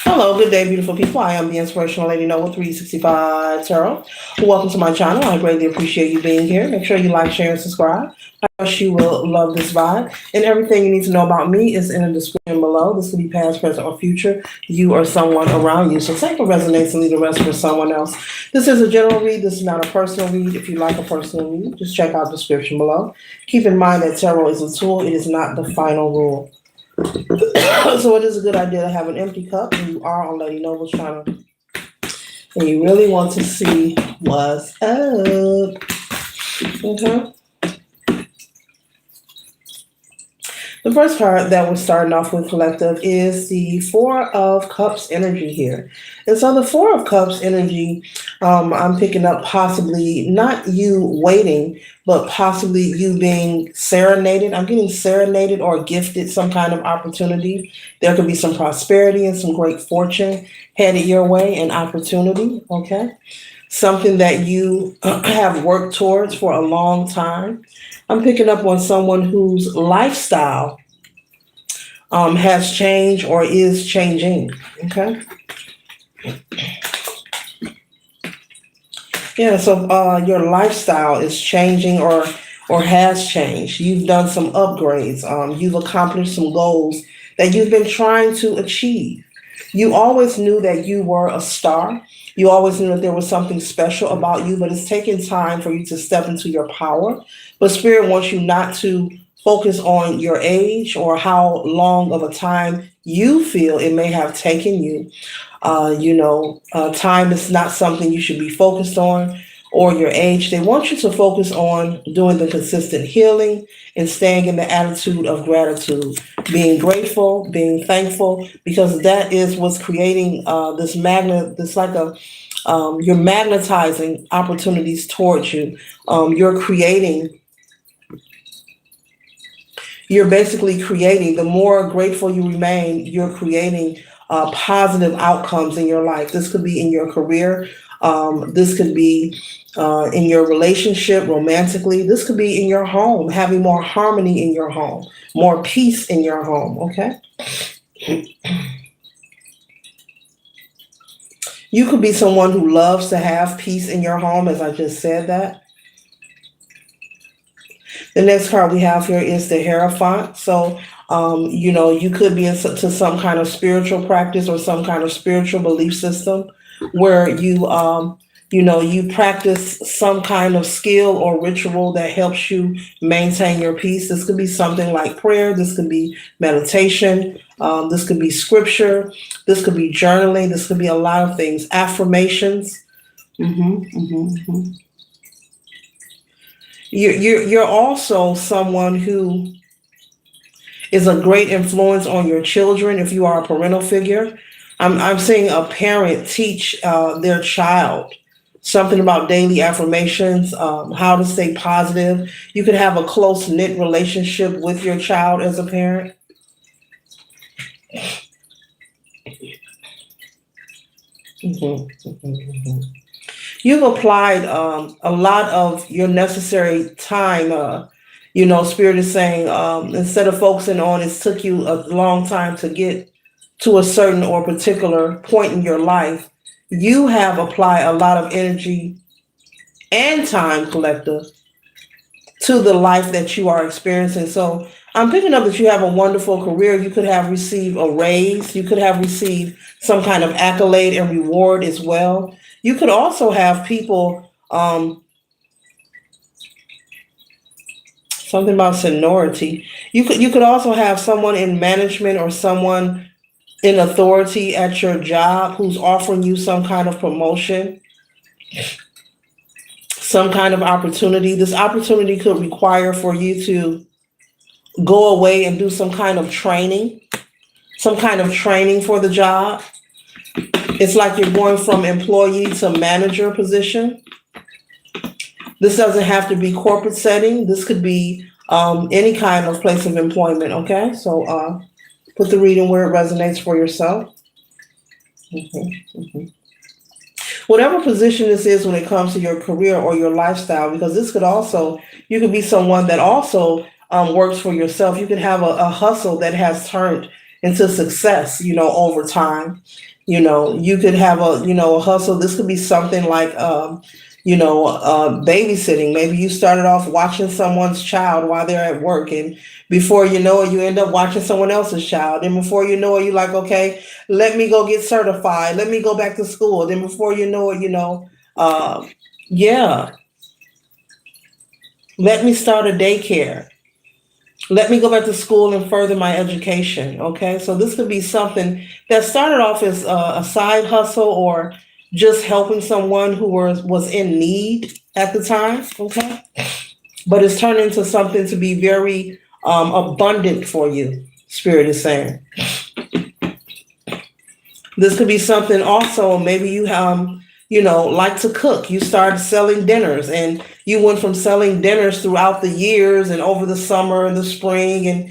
Hello, good day, beautiful people. I am the Inspirational Lady Noble 365 Tarot. Welcome to my channel. I greatly appreciate you being here. Make sure you like, share, and subscribe. I trust you will love this vibe. And everything you need to know about me is in the description below. This will be past, present, or future. You or someone around you. So take what resonates and leave the rest for someone else. This is a general read. This is not a personal read. If you like a personal read, just check out the description below. Keep in mind that tarot is a tool. It is not the final rule. So it is a good idea to have an empty cup when you are on Lady Noble's channel and you really want to see what's up. Okay. The first card that we're starting off with, collective, is the Four of Cups energy here. And so the Four of Cups energy, I'm picking up possibly not you waiting, but possibly you being serenaded. I'm getting serenaded or gifted some kind of opportunity. There could be some prosperity and some great fortune headed your way and opportunity, okay? Something that you have worked towards for a long time. I'm picking up on someone whose lifestyle has changed or is changing, okay? Yeah, so your lifestyle is changing or has changed. You've done some upgrades. You've accomplished some goals that you've been trying to achieve. You always knew that you were a star. You always knew that there was something special about you, but it's taken time for you to step into your power. But Spirit wants you not to focus on your age or how long of a time you feel it may have taken you. Time is not something you should be focused on, or your age. They want you to focus on doing the consistent healing and staying in the attitude of gratitude, being grateful, being thankful, because that is what's creating this magnet. It's like you're magnetizing opportunities towards you. You're basically creating, the more grateful you remain, you're creating positive outcomes in your life. This could be in your career. This could be in your relationship romantically. This could be in your home, having more harmony in your home, more peace in your home, okay? You could be someone who loves to have peace in your home, as I just said that. The next card we have here is the Hierophant. So, you could be into some kind of spiritual practice or some kind of spiritual belief system where you practice some kind of skill or ritual that helps you maintain your peace. This could be something like prayer. This could be meditation. This could be scripture. This could be journaling. This could be a lot of things. Affirmations. You're also someone who is a great influence on your children if you are a parental figure. I'm seeing a parent teach their child something about daily affirmations, how to stay positive. You could have a close-knit relationship with your child as a parent. You've applied a lot of your necessary time. Spirit is saying instead of focusing on it took you a long time to get to a certain or particular point in your life, you have applied a lot of energy and time, collective, to the life that you are experiencing. So I'm picking up that you have a wonderful career. You could have received a raise. You could have received some kind of accolade and reward as well. You could also have people, something about seniority. You could also have someone in management or someone in authority at your job who's offering you some kind of promotion, some kind of opportunity. This opportunity could require for you to go away and do some kind of training for the job. It's like you're going from employee to manager position. This doesn't have to be corporate setting. This could be any kind of place of employment, okay? So put the reading where it resonates for yourself. Whatever position this is when it comes to your career or your lifestyle, because this could also, you could be someone that also works for yourself. You can have a hustle that has turned into success, over time. You could have a hustle. This could be something like, babysitting. Maybe you started off watching someone's child while they're at work, and before you know it, you end up watching someone else's child. And before you know it, you're like, okay, let me go get certified. Let me go back to school. Then before you know it, uh, yeah, let me start a daycare. Let me go back to school and further my education. Okay, so this could be something that started off as a side hustle or just helping someone who was in need at the time. Okay, but it's turned into something to be very abundant for you. Spirit is saying this could be something also. Maybe you like to cook. You started selling dinners, and you went from selling dinners throughout the years and over the summer and the spring, and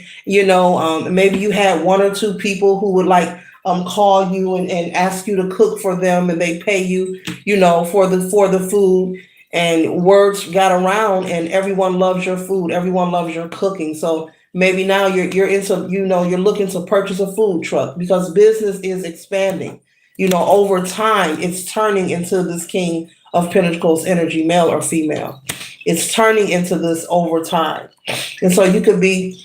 maybe you had one or two people who would like call you and ask you to cook for them, and they pay you, for the food. And words got around, and everyone loves your food. Everyone loves your cooking. So maybe now you're into, you're looking to purchase a food truck because business is expanding. Over time, it's turning into this King of Pentacles energy, male or female. It's turning into this over time. And so you could be,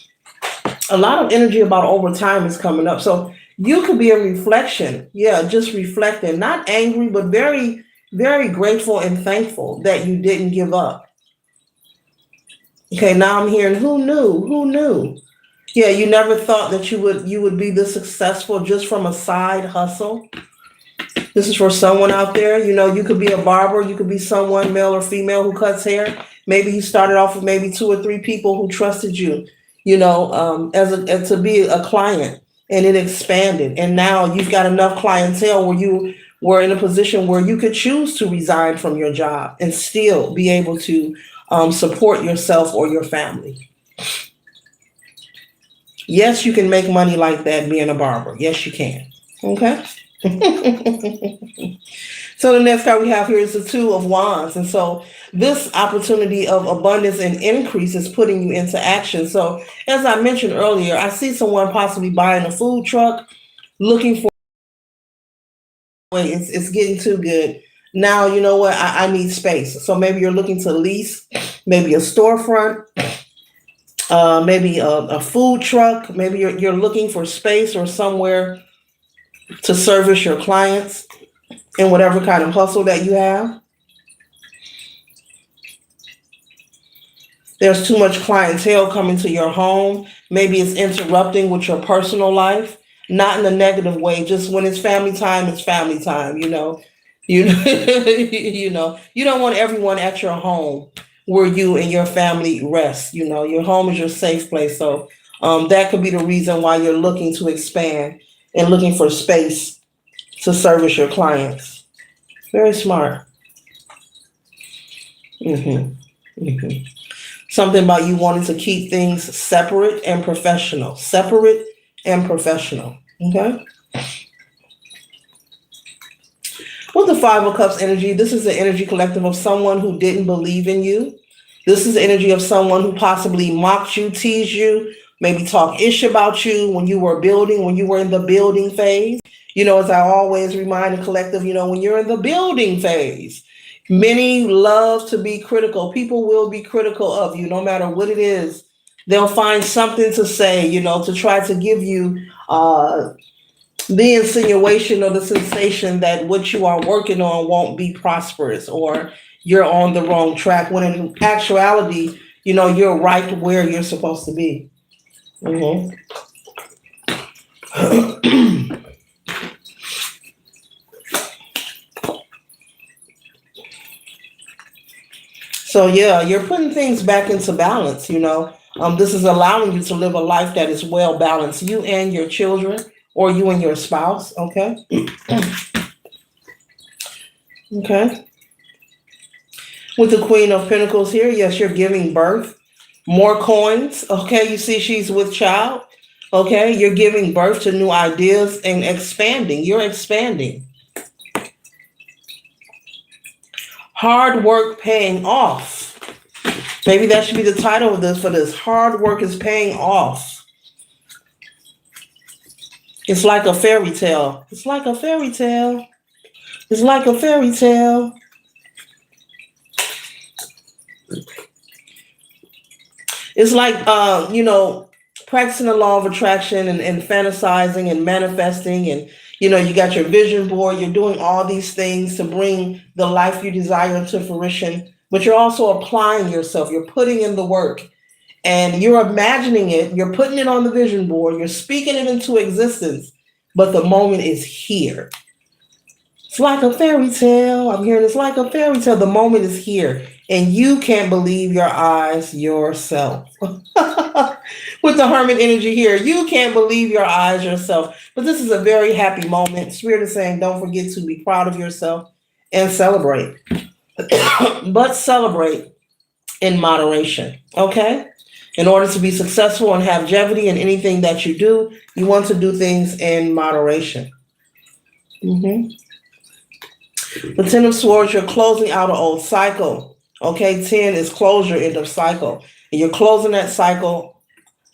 a lot of energy about over time is coming up. So you could be a reflection. Yeah, just reflecting, not angry, but very, very grateful and thankful that you didn't give up. Okay, now I'm hearing, who knew? Who knew? Yeah, you never thought that you would be this successful just from a side hustle. This is for someone out there. You could be a barber. You could be someone, male or female, who cuts hair. Maybe you started off with maybe two or three people who trusted you, as to be a client, and it expanded. And now you've got enough clientele where you were in a position where you could choose to resign from your job and still be able to support yourself or your family. Yes, you can make money like that being a barber. Yes, you can. Okay. So the next card we have here is the Two of Wands. And so this opportunity of abundance and increase is putting you into action. So as I mentioned earlier, I see someone possibly buying a food truck, looking for, it's getting too good. Now, you know what? I need space. So maybe you're looking to lease, maybe a storefront, maybe a food truck. Maybe you're looking for space or somewhere to service your clients in whatever kind of hustle that you have. There's too much clientele coming to your home. Maybe it's interrupting with your personal life, not in a negative way. Just when it's family time, it's family time. You don't want everyone at your home where you and your family rest. Your home is your safe place. So that could be the reason why you're looking to expand and looking for space to service your clients. Very smart. hmm hmm Something about you wanting to keep things separate and professional. Separate and professional. Okay. With the Five of Cups energy, this is the energy collective of someone who didn't believe in you. This is the energy of someone who possibly mocked you, teased you, maybe talk ish about you when you were building, when you were in the building phase. As I always remind the collective, when you're in the building phase, many love to be critical. People will be critical of you no matter what it is. They'll find something to say, to try to give you the insinuation or the sensation that what you are working on won't be prosperous or you're on the wrong track, when in actuality, you're right where you're supposed to be. Mhm. So yeah, you're putting things back into balance. This is allowing you to live a life that is well balanced, you and your children, or you and your spouse. Okay. Okay. With the Queen of Pentacles here, yes, you're giving birth. More coins. Okay, you see she's with child. Okay, you're giving birth to new ideas and expanding. You're expanding. Hard work paying off. Maybe that should be the title of this for this. Hard work is paying off. It's like a fairy tale. It's like a fairy tale. It's like a fairy tale. It's like, practicing the law of attraction and fantasizing and manifesting. And, you got your vision board. You're doing all these things to bring the life you desire into fruition. But you're also applying yourself. You're putting in the work. And you're imagining it. You're putting it on the vision board. You're speaking it into existence. But the moment is here. It's like a fairy tale. I'm hearing it's like a fairy tale. The moment is here. And you can't believe your eyes yourself. With the hermit energy here, you can't believe your eyes yourself. But this is a very happy moment. Spirit is saying, don't forget to be proud of yourself and celebrate. But celebrate in moderation. Okay? In order to be successful and have longevity in anything that you do, you want to do things in moderation. Mm-hmm. The Ten of Swords, you're closing out an old cycle. Okay, 10 is closure, end of cycle. And you're closing that cycle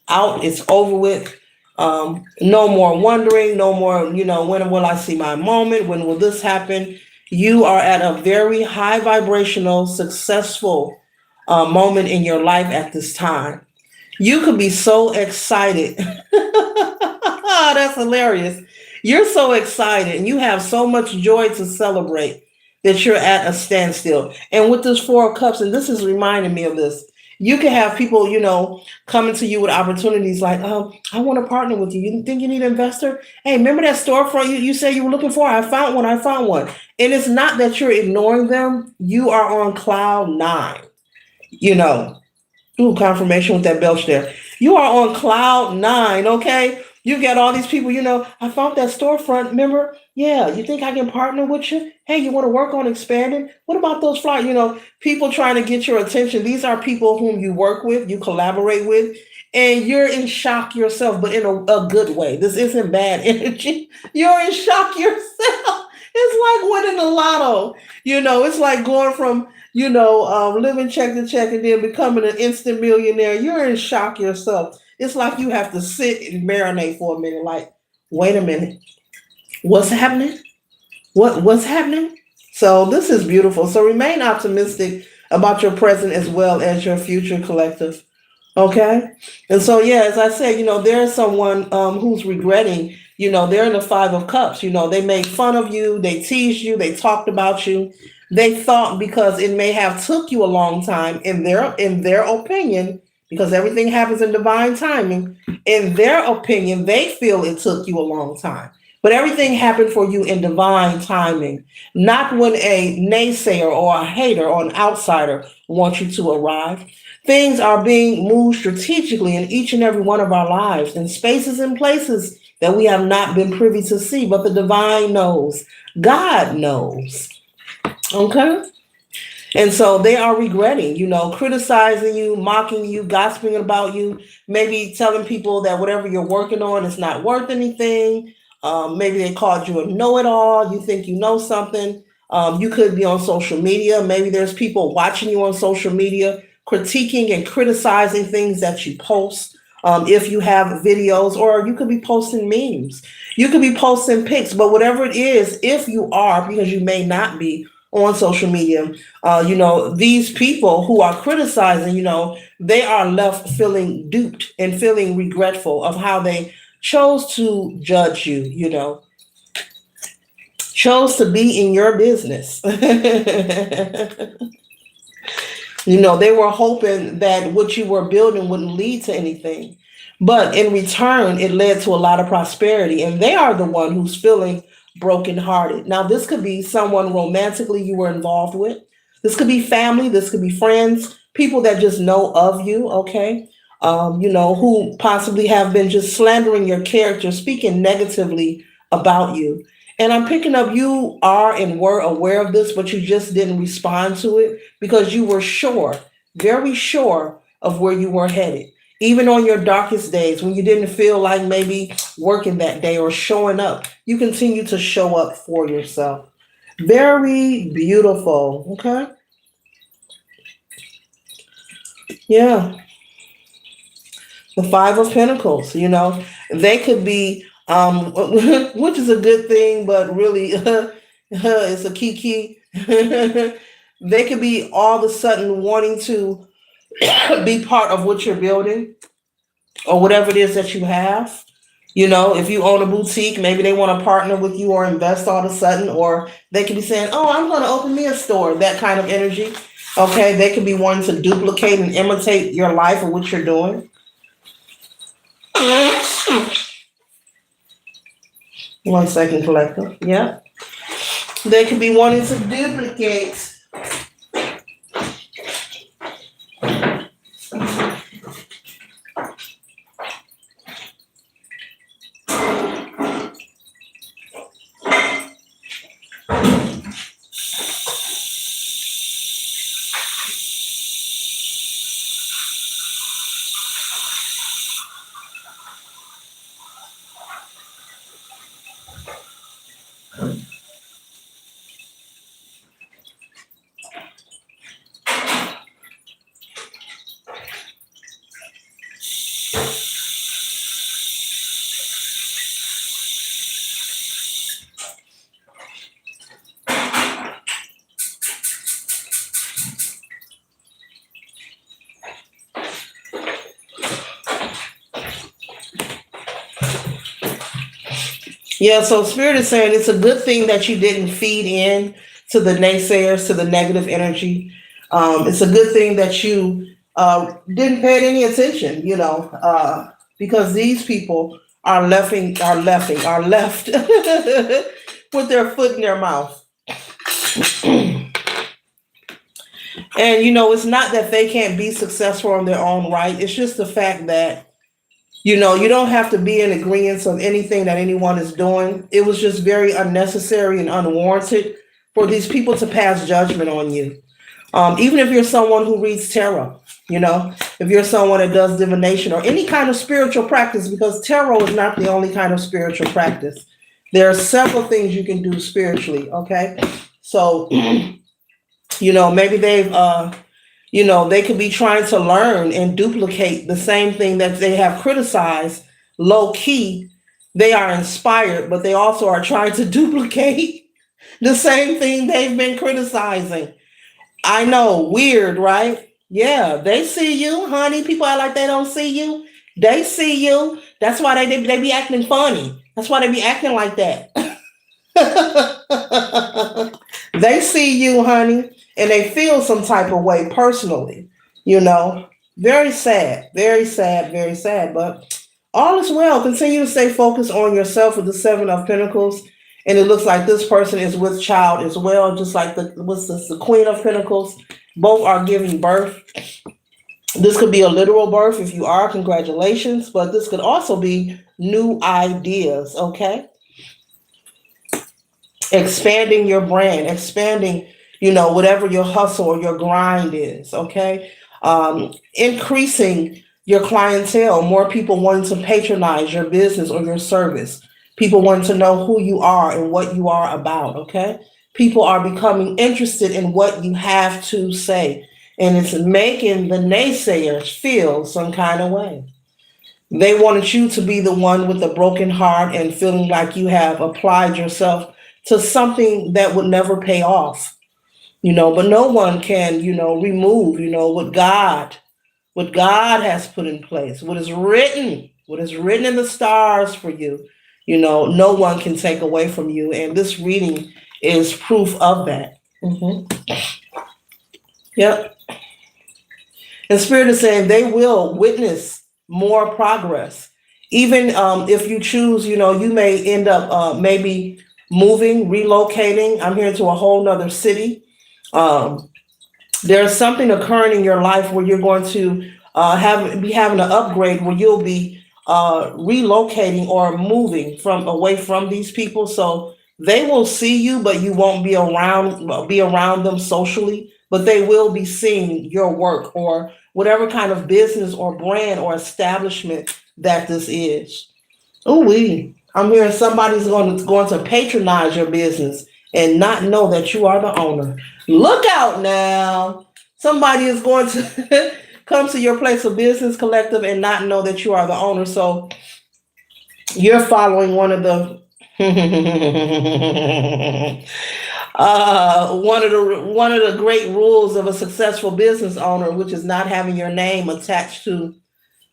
out. It's over with. No more wondering. No more, when will I see my moment? When will this happen? You are at a very high vibrational, successful moment in your life at this time. You could be so excited. That's hilarious. You're so excited and you have so much joy to celebrate that you're at a standstill. And with this Four of Cups, and this is reminding me of this, you can have people, coming to you with opportunities like, I want to partner with you. You think you need an investor? Hey, remember that storefront you said you were looking for? I found one. And it's not that you're ignoring them. You are on cloud nine, Ooh, confirmation with that belch there. You are on cloud nine, okay? You got all these people, I found that storefront, remember? Yeah, you think I can partner with you? Hey, you want to work on expanding? What about those flyers? People trying to get your attention. These are people whom you work with, you collaborate with, and you're in shock yourself, but in a good way. This isn't bad energy. You're in shock yourself. It's like winning the lotto. It's like going from living check to check and then becoming an instant millionaire. You're in shock yourself. It's like you have to sit and marinate for a minute. Like, wait a minute, what's happening? What's happening? So this is beautiful. So remain optimistic about your present as well as your future, collective. Okay. And so, yeah, as I said, there's someone who's regretting, they're in the Five of Cups, they made fun of you, they teased you, they talked about you. They thought because it may have took you a long time in their opinion, because everything happens in divine timing, in their opinion, they feel it took you a long time. But everything happened for you in divine timing, not when a naysayer or a hater or an outsider wants you to arrive. Things are being moved strategically in each and every one of our lives, in spaces and places that we have not been privy to see, but the divine knows. God knows. Okay? And so they are regretting, criticizing you, mocking you, gossiping about you, maybe telling people that whatever you're working on is not worth anything. Maybe they called you a know-it-all. You think you know something. You could be on social media. Maybe there's people watching you on social media, critiquing and criticizing things that you post. If you have videos, or you could be posting memes. You could be posting pics, but whatever it is, if you are, because you may not be on social media, these people who are criticizing, they are left feeling duped and feeling regretful of how they chose to judge you, chose to be in your business. They were hoping that what you were building wouldn't lead to anything. But in return, it led to a lot of prosperity. And they are the one who's feeling brokenhearted. Now, this could be someone romantically you were involved with. This could be family. This could be friends, people that just know of you, okay? Who possibly have been just slandering your character, speaking negatively about you. And I'm picking up you are and were aware of this, but you just didn't respond to it because you were sure, very sure of where you were headed. Even on your darkest days, when you didn't feel like maybe working that day or showing up, you continue to show up for yourself. Very beautiful, okay? Yeah, the Five of Pentacles. They could be, which is a good thing, but really, it's a key. They could be all of a sudden wanting to be part of what you're building or whatever it is that you have. If you own a boutique, maybe they want to partner with you or invest all of a sudden, or they could be saying, "Oh, I'm going to open me a store." That kind of energy. Okay, they could be wanting to duplicate and imitate your life or what you're doing. One second, collector. Yeah, they could be wanting to duplicate. Yeah, so Spirit is saying it's a good thing that you didn't feed in to the naysayers, to the negative energy. It's a good thing that you didn't pay any attention, because these people are left with their foot in their mouth. And it's not that they can't be successful in their own right. It's just the fact that you don't have to be in agreement of anything that anyone is doing. It was just very unnecessary and unwarranted for these people to pass judgment on you. Even if you're someone who reads tarot, if you're someone that does divination or any kind of spiritual practice, because tarot is not the only kind of spiritual practice. There are several things you can do spiritually, okay? So, maybe they could be trying to learn and duplicate the same thing that they have criticized low key. They are inspired, but they also are trying to duplicate the same thing they've been criticizing. I know, weird, right? Yeah, they see you, honey. People act like they don't see you. They see you. That's why they be acting funny. That's why they be acting like that. They see you, honey, and they feel some type of way personally. You know, very sad, very sad, very sad. But all is well. Continue to stay focused on yourself with the Seven of Pentacles. And it looks like this person is with child as well, just like the Queen of Pentacles. Both are giving birth. This could be a literal birth if you are, congratulations. But this could also be new ideas, okay? Expanding your brand, expanding, whatever your hustle or your grind is, okay? Increasing your clientele, more people wanting to patronize your business or your service. People want to know who you are and what you are about, okay? People are becoming interested in what you have to say, and it's making the naysayers feel some kind of way. They wanted you to be the one with a broken heart and feeling like you have applied yourself to something that would never pay off, but no one can, remove, what God has put in place, what is written in the stars for you, no one can take away from you. And this reading is proof of that. Yep. And Spirit is saying they will witness more progress. Even if you choose, you may end up maybe moving, relocating. I'm here to a whole nother city. There's something occurring in your life where you're going to be having an upgrade where you'll be relocating or moving away from these people. So they will see you, but you won't be around them socially. But they will be seeing your work or whatever kind of business or brand or establishment that this is. Ooh, I'm hearing somebody's going to patronize your business and not know that you are the owner. Look out now. Somebody is going to come to your place of business, collective, and not know that you are the owner. So you're following one of the one of the great rules of a successful business owner, which is not having your name attached to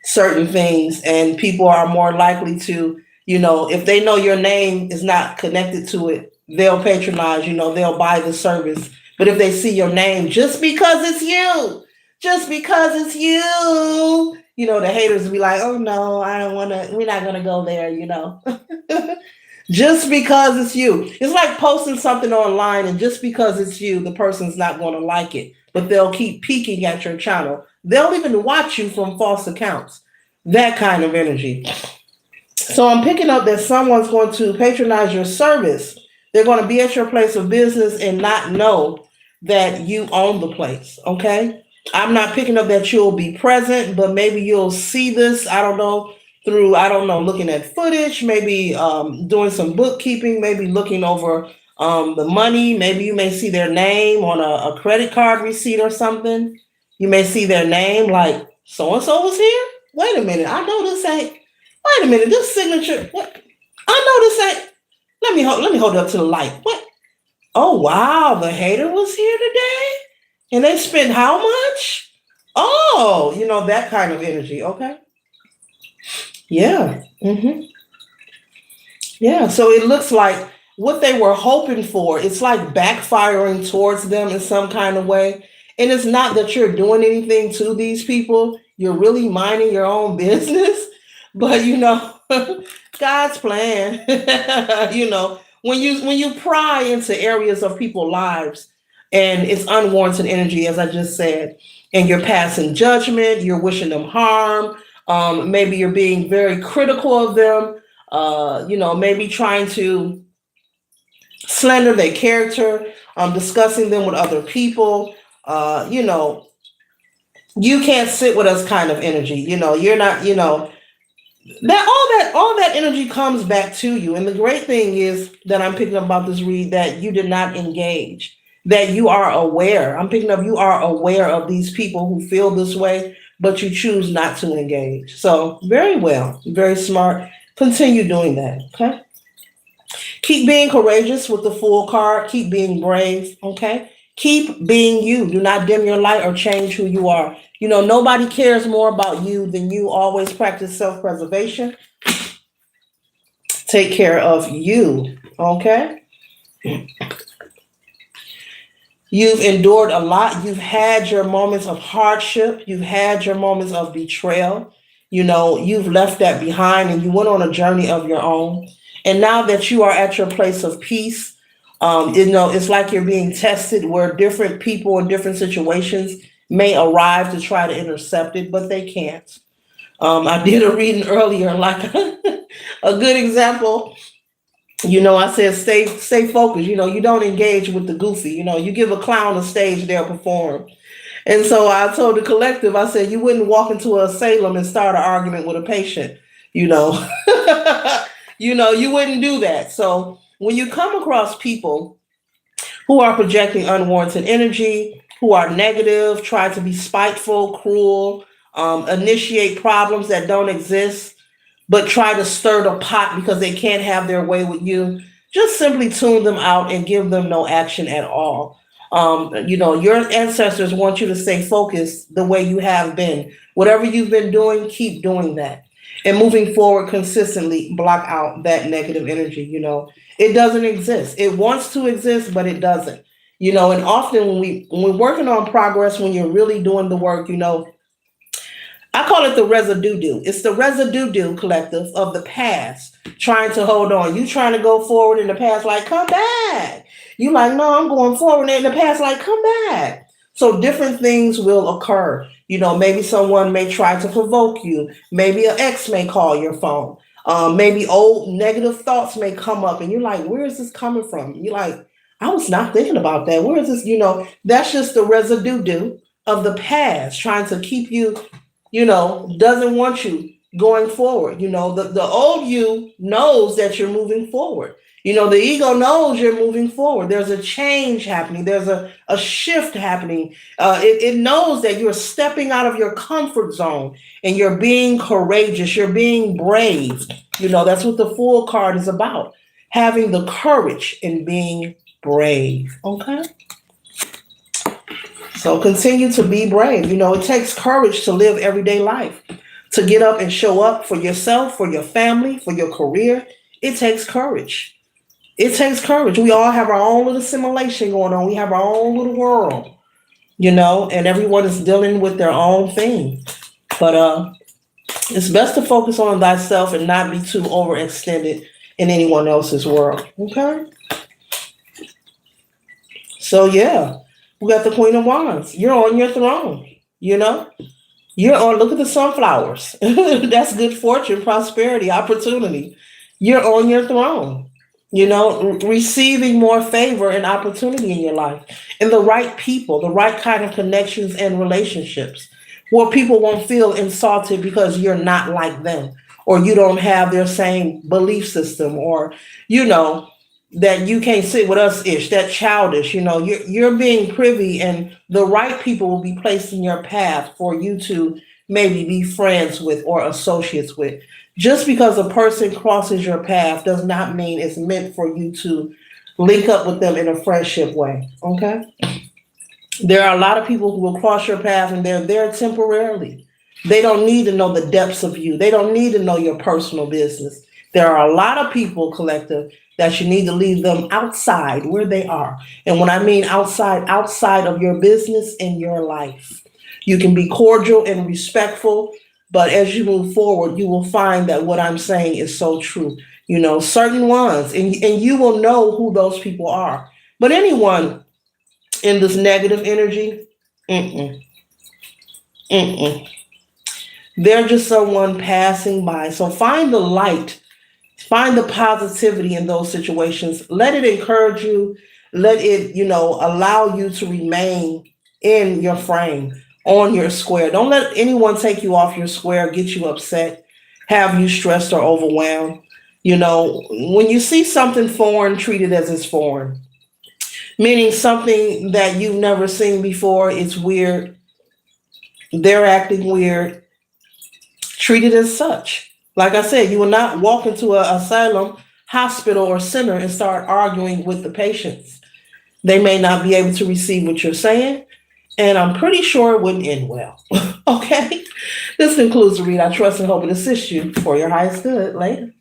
certain things, and people are more likely to, if they know your name is not connected to it, they'll patronize, they'll buy the service. But if they see your name, just because it's you, just because it's you, the haters will be like, oh no, I don't want to, we're not going to go there. Just because it's you. It's like posting something online, and just because it's you, the person's not going to like it, but they'll keep peeking at your channel. They'll even watch you from false accounts. That kind of energy. So I'm picking up that someone's going to patronize your service. They're going to be at your place of business and not know that you own the place. Okay. I'm not picking up that you'll be present, but maybe you'll see this. I don't know, through, I don't know, looking at footage, maybe doing some bookkeeping, maybe looking over the money. Maybe you may see their name on a credit card receipt or something. You may see their name like so-and-so was here. Wait a minute. I know this ain't. Wait a minute. This signature. What? I know this ain't. Let me hold it up to the light. What? Oh wow, the hater was here today, and they spent how much? Oh, that kind of energy. Okay. Yeah. Yeah. So it looks like what they were hoping for, it's like backfiring towards them in some kind of way. And it's not that you're doing anything to these people. You're really minding your own business. But God's plan. When you pry into areas of people's lives, and it's unwarranted energy, as I just said, and you're passing judgment, you're wishing them harm. Maybe you're being very critical of them. Maybe trying to slander their character, discussing them with other people. You can't sit with us kind of energy. You're not, that all that energy comes back to you. And the great thing is that I'm picking up about this read, that you did not engage, that you are aware. I'm picking up you are aware of these people who feel this way, but you choose not to engage. So very well, very smart. Continue doing that. Okay. Keep being courageous with the Fool card. Keep being brave. Okay. Keep being you. Do not dim your light or change who you are. Nobody cares more about you than you. Always practice self-preservation. Take care of you. Okay. You've endured a lot. You've had your moments of hardship. You've had your moments of betrayal. You've left that behind, and you went on a journey of your own. And now that you are at your place of peace, it's like you're being tested, where different people in different situations may arrive to try to intercept it, but they can't. I did a reading earlier, like a good example. I said stay focused. You don't engage with the goofy. You give a clown a stage, they'll perform. And so I told the collective, I said, you wouldn't walk into a asylum and start an argument with a patient. You wouldn't do that. So when you come across people who are projecting unwarranted energy, who are negative, try to be spiteful, cruel, initiate problems that don't exist, but try to stir the pot because they can't have their way with you, just simply tune them out and give them no action at all. Your ancestors want you to stay focused the way you have been. Whatever you've been doing, keep doing that. And moving forward consistently, block out that negative energy. It doesn't exist. It wants to exist, but it doesn't. And often when we're working on progress, when you're really doing the work, I call it the residue. It's the residue collective of the past trying to hold on. You trying to go forward in the past, like, come back. You like, no, I'm going forward in the past, like, come back. So different things will occur. Maybe someone may try to provoke you. Maybe an ex may call your phone. Maybe old negative thoughts may come up, and you're like, where is this coming from? You're like, I was not thinking about that. Where is this? That's just the residue of the past trying to keep you, doesn't want you going forward. The old you knows that you're moving forward. The ego knows you're moving forward. There's a change happening. There's a shift happening. It knows that you're stepping out of your comfort zone and you're being courageous. You're being brave. That's what the Fool card is about. Having the courage and being brave. Okay? So continue to be brave. It takes courage to live everyday life, to get up and show up for yourself, for your family, for your career. It takes courage. It takes courage. We all have our own little simulation going on. We have our own little world, and everyone is dealing with their own thing. But it's best to focus on thyself and not be too overextended in anyone else's world. Okay? So, yeah, we got the Queen of Wands. You're on your throne, You're on, look at the sunflowers. That's good fortune, prosperity, opportunity. You're on your throne, receiving more favor and opportunity in your life. And the right people, the right kind of connections and relationships where people won't feel insulted because you're not like them or you don't have their same belief system or, that you can't sit with us ish, that childish, you're being privy and the right people will be placed in your path for you to maybe be friends with or associates with. Just because a person crosses your path does not mean it's meant for you to link up with them in a friendship way. Okay? There are a lot of people who will cross your path and they're there temporarily. They don't need to know the depths of you. They don't need to know your personal business. There are a lot of people, collective, that you need to leave them outside where they are. And when I mean outside of your business and your life. You can be cordial and respectful, but as you move forward, you will find that what I'm saying is so true. Certain ones, and you will know who those people are. But anyone in this negative energy, mm-mm, mm-mm. They're just someone passing by. So find the light. Find the positivity in those situations. Let it encourage you. Let it, allow you to remain in your frame, on your square. Don't let anyone take you off your square, get you upset, have you stressed or overwhelmed. When you see something foreign, treat it as it's foreign. Meaning something that you've never seen before, it's weird. They're acting weird. Treat it as such. Like I said, you will not walk into an asylum, hospital, or center and start arguing with the patients. They may not be able to receive what you're saying, and I'm pretty sure it wouldn't end well. Okay? This concludes the read. I trust and hope it assists you for your highest good. Later.